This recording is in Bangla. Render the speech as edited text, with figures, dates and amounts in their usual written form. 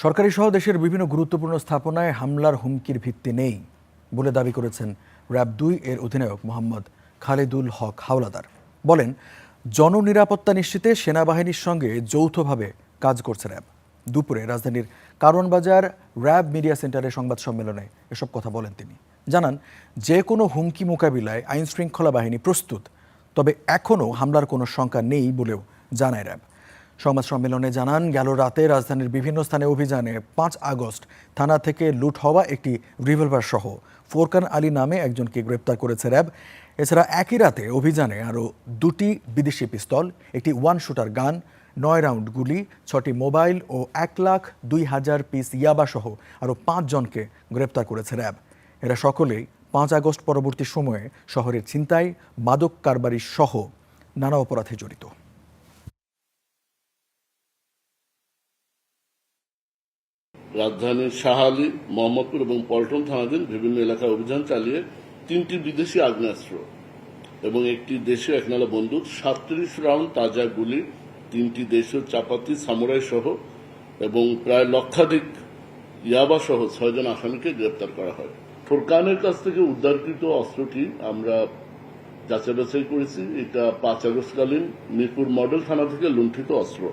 সরকারি সহ দেশের বিভিন্ন গুরুত্বপূর্ণ স্থাপনায় হামলার হুমকির ভিত্তি নেই বলে দাবি করেছেন র্যাব-2 এর অধিনায়ক মোহাম্মদ খালেদুল হক হাওলাদার। বলেন, জননিরাপত্তা নিশ্চিতে সেনাবাহিনীর সঙ্গে যৌথভাবে কাজ করছে র্যাব। দুপুরে রাজধানীর কারওয়ান বাজার র্যাব মিডিয়া সেন্টারে সংবাদ সম্মেলনে এসব কথা বলেন তিনি। জানান, যে কোনো হুমকি মোকাবিলায় আইনশৃঙ্খলা বাহিনী প্রস্তুত, তবে এখনও হামলার কোনো শঙ্কা নেই বলেও জানায় র্যাব। সংবাদ সম্মেলনে জানান, গেল রাতে রাজধানীর বিভিন্ন স্থানে অভিযানে 5 আগস্ট থানা থেকে লুট হওয়া একটি রিভলভার সহ ফোরকান আলী নামে একজনকে গ্রেপ্তার করেছে র্যাব। এছাড়া একই রাতে অভিযানে আরও 2টি বিদেশি পিস্তল, একটি 1 শুটার গান, 9 রাউন্ড গুলি, 6টি মোবাইল ও 1,02,000 পিস ইয়াবা সহ আরও 5 জনকে গ্রেপ্তার করেছে র্যাব। এরা সকলেই 5 আগস্ট পরবর্তী সময়ে শহরের ছিনতাই, মাদক কারবারি সহ নানা অপরাধে জড়িত। রাজধানীর শাহালি, মোহাম্মদপুর এবং পল্টন থানাধীন বিভিন্ন এলাকায় অভিযান চালিয়ে 3টি বিদেশি আগ্নেয়াস্ত্র এবং একটি দেশীয় একনালা বন্দুক, 37 রাউন্ড তাজা গুলি, 3টি দেশীয় চাপাতি সামুরাই সহ এবং প্রায় লক্ষাধিক ইয়াবা সহ 6 জন আসামিকে গ্রেপ্তার করা হয়। ফোরকানের কাছ থেকে উদ্ধারকৃত অস্ত্রটি আমরা যাচাই বাছাই করেছি। এটা 5 আগস্টকালীন মিরপুর মডেল থানা থেকে লুণ্ঠিত অস্ত্র।